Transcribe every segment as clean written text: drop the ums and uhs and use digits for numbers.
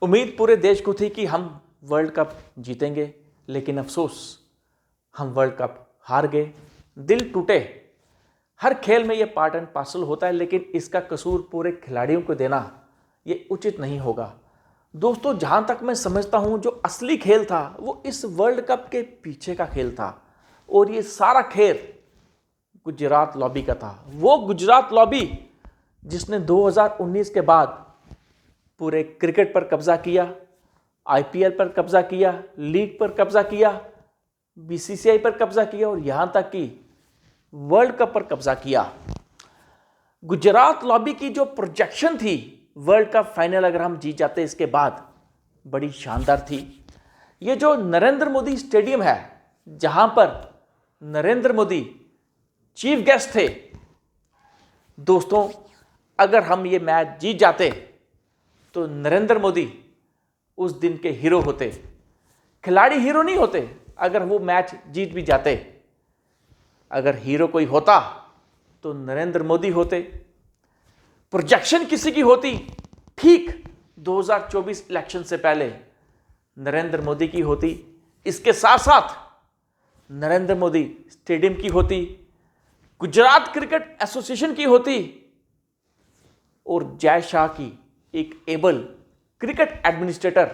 उम्मीद पूरे देश को थी कि हम वर्ल्ड कप जीतेंगे, लेकिन अफसोस हम वर्ल्ड कप हार गए। दिल टूटे। हर खेल में ये पार्ट एंड पार्सल होता है, लेकिन इसका कसूर पूरे खिलाड़ियों को देना ये उचित नहीं होगा। दोस्तों, जहां तक मैं समझता हूं, जो असली खेल था वो इस वर्ल्ड कप के पीछे का खेल था, और ये सारा खेल गुजरात लॉबी का था। वो गुजरात लॉबी जिसने 2019 के बाद पूरे क्रिकेट पर कब्जा किया, आईपीएल पर कब्जा किया, लीग पर कब्जा किया, बीसीसीआई पर कब्जा किया, और यहां तक कि वर्ल्ड कप पर कब्जा किया। गुजरात लॉबी की जो प्रोजेक्शन थी वर्ल्ड कप फाइनल अगर हम जीत जाते इसके बाद, बड़ी शानदार थी। ये जो नरेंद्र मोदी स्टेडियम है, जहां पर नरेंद्र मोदी चीफ गेस्ट थे, दोस्तों अगर हम ये मैच जीत जाते तो नरेंद्र मोदी उस दिन के हीरो होते। खिलाड़ी हीरो नहीं होते अगर वो मैच जीत भी जाते। अगर हीरो कोई होता तो नरेंद्र मोदी होते। प्रोजेक्शन किसी की होती, ठीक 2024 इलेक्शन से पहले नरेंद्र मोदी की होती। इसके साथ साथ नरेंद्र मोदी स्टेडियम की होती, गुजरात क्रिकेट एसोसिएशन की होती, और जय शाह की एक एबल क्रिकेट एडमिनिस्ट्रेटर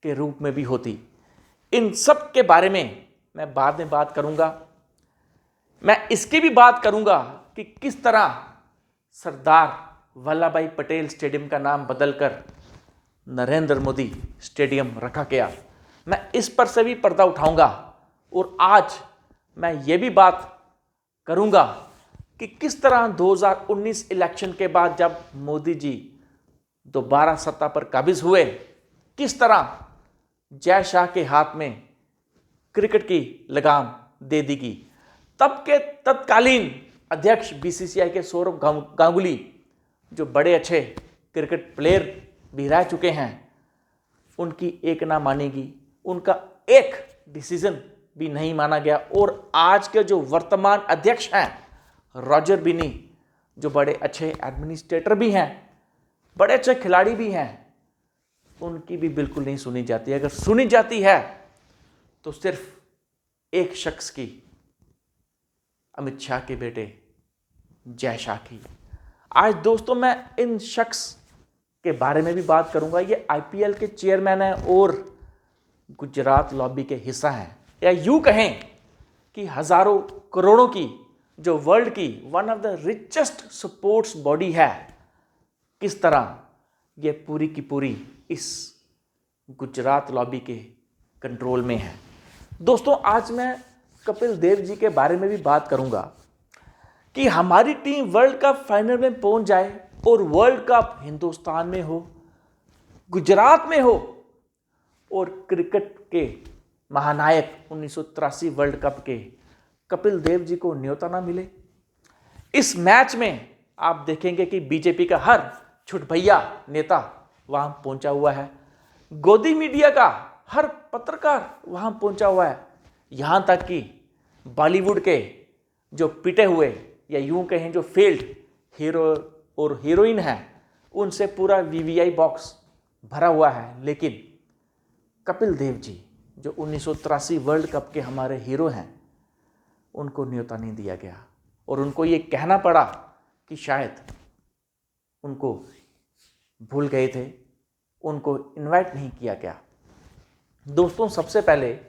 के रूप में भी होती। इन सब के बारे में मैं बाद में बात करूंगा। मैं इसकी भी बात करूंगा कि किस तरह सरदार वल्लभ भाई पटेल स्टेडियम का नाम बदलकर नरेंद्र मोदी स्टेडियम रखा गया। मैं इस पर से भी पर्दा उठाऊंगा, और आज मैं ये भी बात करूंगा कि किस तरह 2019 इलेक्शन के बाद जब मोदी जी दोबारा सत्ता पर काबिज हुए, किस तरह जय शाह के हाथ में क्रिकेट की लगाम दे दी गई। तब के तत्कालीन अध्यक्ष बीसीसीआई के सौरव गांगुली, जो बड़े अच्छे क्रिकेट प्लेयर भी रह चुके हैं, उनकी एक ना मानेगी, उनका एक डिसीजन भी नहीं माना गया। और आज के जो वर्तमान अध्यक्ष हैं रॉजर बिनी, जो बड़े अच्छे एडमिनिस्ट्रेटर भी हैं, बड़े अच्छे खिलाड़ी भी हैं, उनकी भी बिल्कुल नहीं सुनी जाती। अगर सुनी जाती है तो सिर्फ एक शख्स की, अमित शाह के बेटे जय शाह की। आज दोस्तों मैं इन शख्स के बारे में भी बात करूंगा। ये आईपीएल के चेयरमैन हैं और गुजरात लॉबी के हिस्सा हैं, या यूं कहें कि हजारों करोड़ों की जो वर्ल्ड की one of the richest sports body है, किस तरह ये पूरी की पूरी इस गुजरात लॉबी के कंट्रोल में है। दोस्तों, आज मैं कपिल देव जी के बारे में भी बात करूंगा कि हमारी टीम वर्ल्ड कप फाइनल में पहुंच जाए, और वर्ल्ड कप हिंदुस्तान में हो, गुजरात में हो, और क्रिकेट के महानायक 1983 वर्ल्ड कप के कपिल देव जी को न्योता ना मिले। इस मैच में आप देखेंगे कि बीजेपी का हर छुटभैया नेता वहां पहुंचा हुआ है, गोदी मीडिया का हर पत्रकार वहां पहुंचा हुआ है, यहां तक कि बॉलीवुड के जो पिटे हुए, या यूं कहें जो फेल्ड हीरो और हीरोइन हैं, उनसे पूरा वीवीआई बॉक्स भरा हुआ है। लेकिन कपिल देव जी, जो 1983 वर्ल्ड कप के हमारे हीरो हैं, उनको न्योता नहीं दिया गया, और उनको ये कहना पड़ा कि शायद उनको भूल गए थे, उनको इनवाइट नहीं किया गया। दोस्तों, सबसे पहले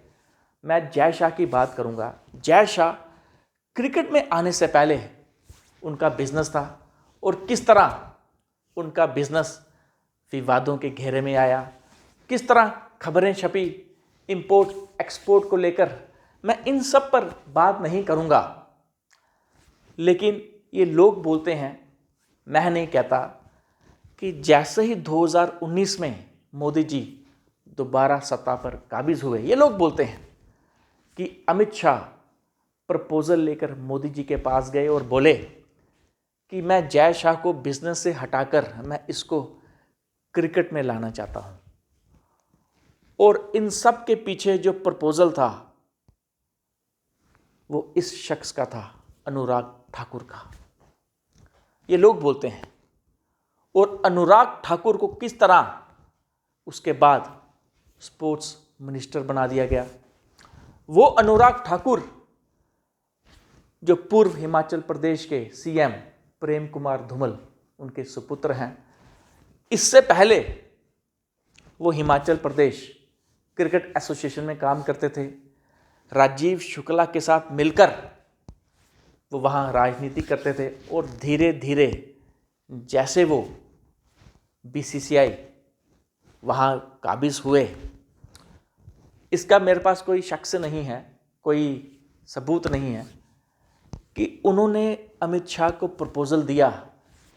मैं जय शाह की बात करूंगा। जय शाह क्रिकेट में आने से पहले उनका बिजनेस था, और किस तरह उनका बिजनेस विवादों के घेरे में आया, किस तरह खबरें छपी इंपोर्ट एक्सपोर्ट को लेकर, मैं इन सब पर बात नहीं करूंगा। लेकिन ये लोग बोलते हैं, मैं नहीं कहता, कि जैसे ही 2019 में मोदी जी दोबारा सत्ता पर काबिज हुए, ये लोग बोलते हैं कि अमित शाह प्रपोजल लेकर मोदी जी के पास गए और बोले कि मैं जय शाह को बिजनेस से हटाकर मैं इसको क्रिकेट में लाना चाहता हूं। और इन सब के पीछे जो प्रपोजल था वो इस शख्स का था, अनुराग ठाकुर का, ये लोग बोलते हैं। और अनुराग ठाकुर को किस तरह उसके बाद स्पोर्ट्स मिनिस्टर बना दिया गया। वो अनुराग ठाकुर जो पूर्व हिमाचल प्रदेश के सीएम प्रेम कुमार धूमल उनके सुपुत्र हैं, इससे पहले वो हिमाचल प्रदेश क्रिकेट एसोसिएशन में काम करते थे। राजीव शुक्ला के साथ मिलकर वो वहाँ राजनीति करते थे और धीरे धीरे जैसे वो बीसीसीआई वहाँ काबिज हुए, इसका मेरे पास कोई शख्स नहीं है, कोई सबूत नहीं है कि उन्होंने अमित शाह को प्रपोजल दिया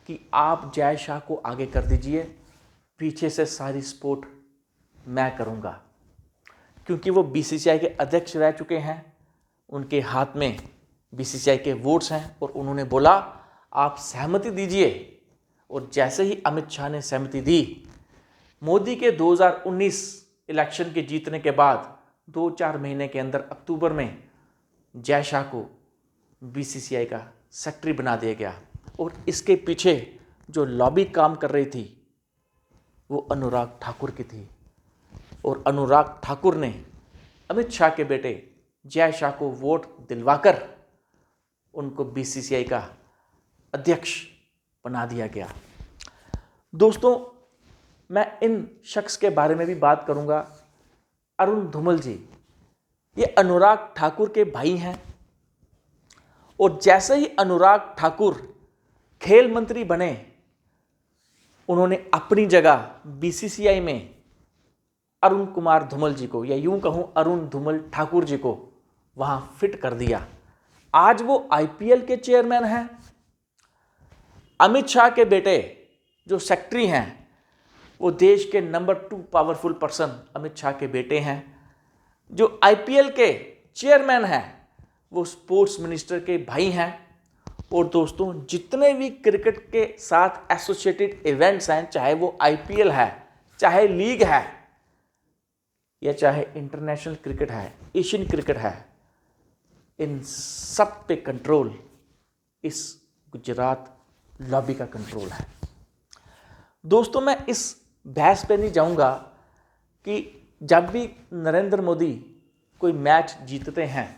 कि आप जय शाह को आगे कर दीजिए, पीछे से सारी सपोर्ट मैं करूँगा। क्योंकि वो बीसीसीआई के अध्यक्ष रह चुके हैं, उनके हाथ में बीसीसीआई के वोट्स हैं और उन्होंने बोला आप सहमति दीजिए। और जैसे ही अमित शाह ने सहमति दी, मोदी के 2019 इलेक्शन के जीतने के बाद 2-4 महीने के अंदर अक्टूबर में जय शाह को बीसीसीआई का सेक्रेटरी बना दिया गया। और इसके पीछे जो लॉबी काम कर रही थी वो अनुराग ठाकुर की थी। और अनुराग ठाकुर ने अमित शाह के बेटे जय शाह को वोट दिलवाकर उनको बीसीसीआई का अध्यक्ष बना दिया गया। दोस्तों, मैं इन शख्स के बारे में भी बात करूंगा। अरुण धूमल जी ये अनुराग ठाकुर के भाई हैं और जैसे ही अनुराग ठाकुर खेल मंत्री बने, उन्होंने अपनी जगह बीसीसीआई में अरुण कुमार धूमल जी को, या यूं कहूं अरुण धूमल ठाकुर जी को वहां फिट कर दिया। आज वो आईपीएल के चेयरमैन हैं। अमित शाह के बेटे जो सेक्रेटरी हैं वो देश के number 2 powerful person Amit Shah के बेटे हैं। जो आईपीएल के चेयरमैन हैं वो स्पोर्ट्स मिनिस्टर के भाई हैं। और दोस्तों, जितने भी क्रिकेट के साथ एसोसिएटेड इवेंट्स हैं, चाहे वो आईपीएल है, चाहे लीग है, या चाहे इंटरनेशनल क्रिकेट है, एशियन क्रिकेट है, इन सब पे कंट्रोल इस गुजरात लॉबी का कंट्रोल है। दोस्तों, मैं इस बहस पे नहीं जाऊंगा कि जब भी नरेंद्र मोदी कोई मैच जीतते हैं,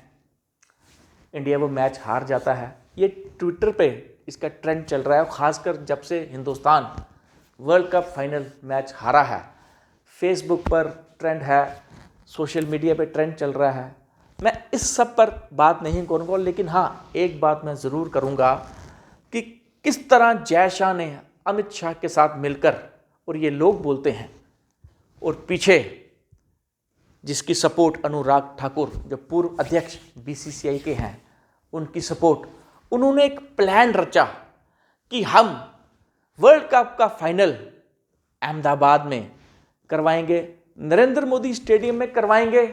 इंडिया वो मैच हार जाता है। ये ट्विटर पे इसका ट्रेंड चल रहा है, और ख़ासकर जब से Hindustan world cup final match हारा है, फेसबुक पर ट्रेंड है, सोशल मीडिया पे ट्रेंड चल रहा है। मैं इस सब पर बात नहीं करूँगा, लेकिन हाँ, एक बात मैं ज़रूर करूँगा कि किस तरह जय शाह ने अमित शाह के साथ मिलकर, और ये लोग बोलते हैं, और पीछे जिसकी सपोर्ट अनुराग ठाकुर जो पूर्व अध्यक्ष बीसीसीआई के हैं, उनकी सपोर्ट, उन्होंने एक प्लान रचा कि हम वर्ल्ड कप का फाइनल अहमदाबाद में करवाएंगे, नरेंद्र मोदी स्टेडियम में करवाएंगे,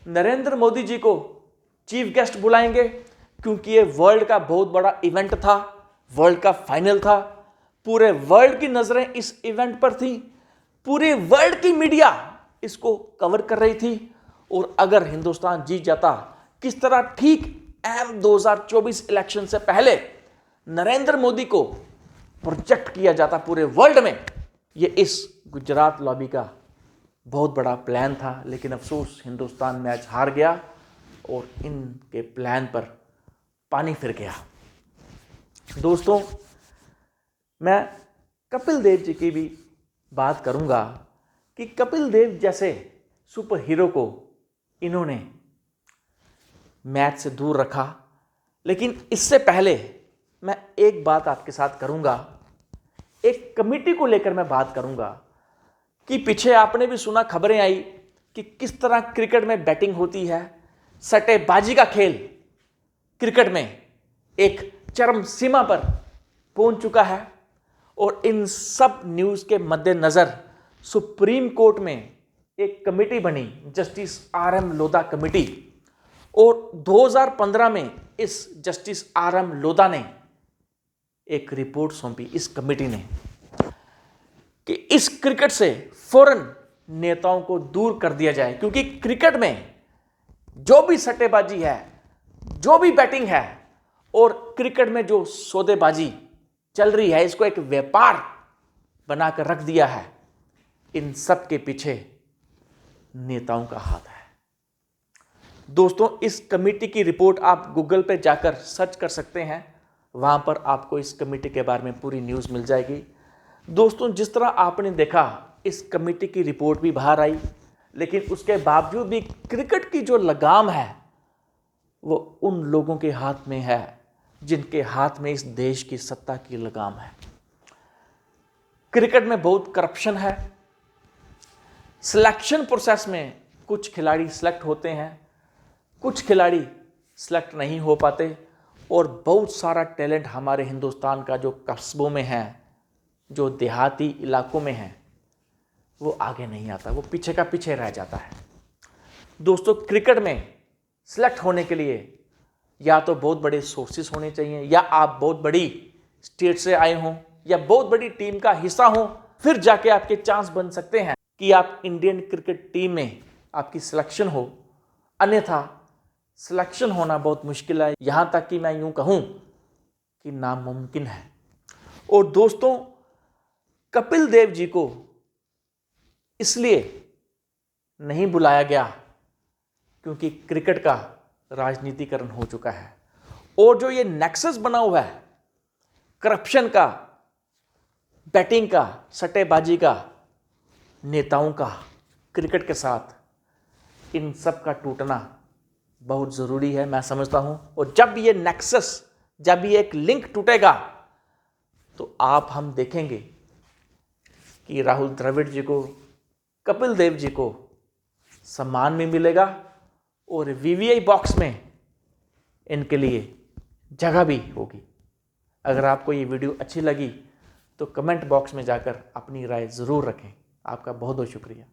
नरेंद्र मोदी जी को चीफ गेस्ट बुलाएंगे, क्योंकि ये वर्ल्ड का बहुत बड़ा इवेंट था, वर्ल्ड का फाइनल था, पूरे वर्ल्ड की नज़रें इस इवेंट पर थी, पूरे वर्ल्ड की मीडिया इसको कवर कर रही थी। और अगर हिंदुस्तान जीत जाता, किस तरह ठीक अहम 2024 इलेक्शन से पहले नरेंद्र मोदी को प्रोजेक्ट किया जाता पूरे वर्ल्ड में, ये इस गुजरात लॉबी का बहुत बड़ा प्लान था। लेकिन अफसोस हिंदुस्तान मैच हार गया और इनके प्लान पर पानी फिर गया। दोस्तों, मैं कपिल देव जी की भी बात करूंगा कि कपिल देव जैसे सुपर हीरो को इन्होंने मैच से दूर रखा। लेकिन इससे पहले मैं एक बात आपके साथ करूंगा, एक कमेटी को लेकर मैं बात करूंगा कि पीछे आपने भी सुना, खबरें आई कि किस तरह क्रिकेट में बैटिंग होती है, सट्टेबाजी का खेल क्रिकेट में एक चरम सीमा पर पहुंच चुका है। और इन सब न्यूज़ के मद्देनज़र सुप्रीम कोर्ट में एक कमेटी बनी, जस्टिस RM लोधा कमेटी, और 2015 में इस जस्टिस RM लोधा ने एक रिपोर्ट सौंपी इस कमेटी ने कि इस क्रिकेट से फौरन नेताओं को दूर कर दिया जाए, क्योंकि क्रिकेट में जो भी सट्टेबाजी है, जो भी बैटिंग है, और क्रिकेट में जो सौदेबाजी चल रही है, इसको एक व्यापार बनाकर रख दिया है। इन सब के पीछे नेताओं का हाथ है। दोस्तों, इस कमेटी की रिपोर्ट आप गूगल पे जाकर सर्च कर सकते हैं, वहां पर आपको इस कमेटी के बारे में पूरी न्यूज़ मिल जाएगी। दोस्तों, जिस तरह आपने देखा इस कमेटी की रिपोर्ट भी बाहर आई, लेकिन उसके बावजूद भी क्रिकेट की जो लगाम है वो उन लोगों के हाथ में है जिनके हाथ में इस देश की सत्ता की लगाम है। क्रिकेट में बहुत करप्शन है। सिलेक्शन प्रोसेस में कुछ खिलाड़ी सिलेक्ट होते हैं, कुछ खिलाड़ी सिलेक्ट नहीं हो पाते, और बहुत सारा टैलेंट हमारे हिंदुस्तान का जो कस्बों में है, जो देहाती इलाकों में है, वो आगे नहीं आता, वो पीछे का पीछे रह जाता है। दोस्तों, क्रिकेट में सिलेक्ट होने के लिए या तो बहुत बड़े सोर्सेस होने चाहिए, या आप बहुत बड़ी स्टेट से आए हों, या बहुत बड़ी टीम का हिस्सा हों, फिर जाके आपके चांस बन सकते हैं कि आप इंडियन क्रिकेट टीम में आपकी सिलेक्शन हो। अन्यथा सिलेक्शन होना बहुत मुश्किल है, यहां तक कि मैं यूं कहूं कि नामुमकिन है। और दोस्तों, कपिल देव जी को इसलिए नहीं बुलाया गया क्योंकि क्रिकेट का राजनीतिकरण हो चुका है, और जो ये नेक्सस बना हुआ है करप्शन का, बैटिंग का, सट्टेबाजी का, नेताओं का क्रिकेट के साथ, इन सब का टूटना बहुत ज़रूरी है, मैं समझता हूं। और जब ये नेक्सस, जब ये एक लिंक टूटेगा, तो हम देखेंगे कि राहुल द्रविड़ जी को, कपिल देव जी को सम्मान भी मिलेगा, और वीवीआई बॉक्स में इनके लिए जगह भी होगी। अगर आपको ये वीडियो अच्छी लगी तो कमेंट बॉक्स में जाकर अपनी राय ज़रूर रखें। आपका बहुत बहुत शुक्रिया।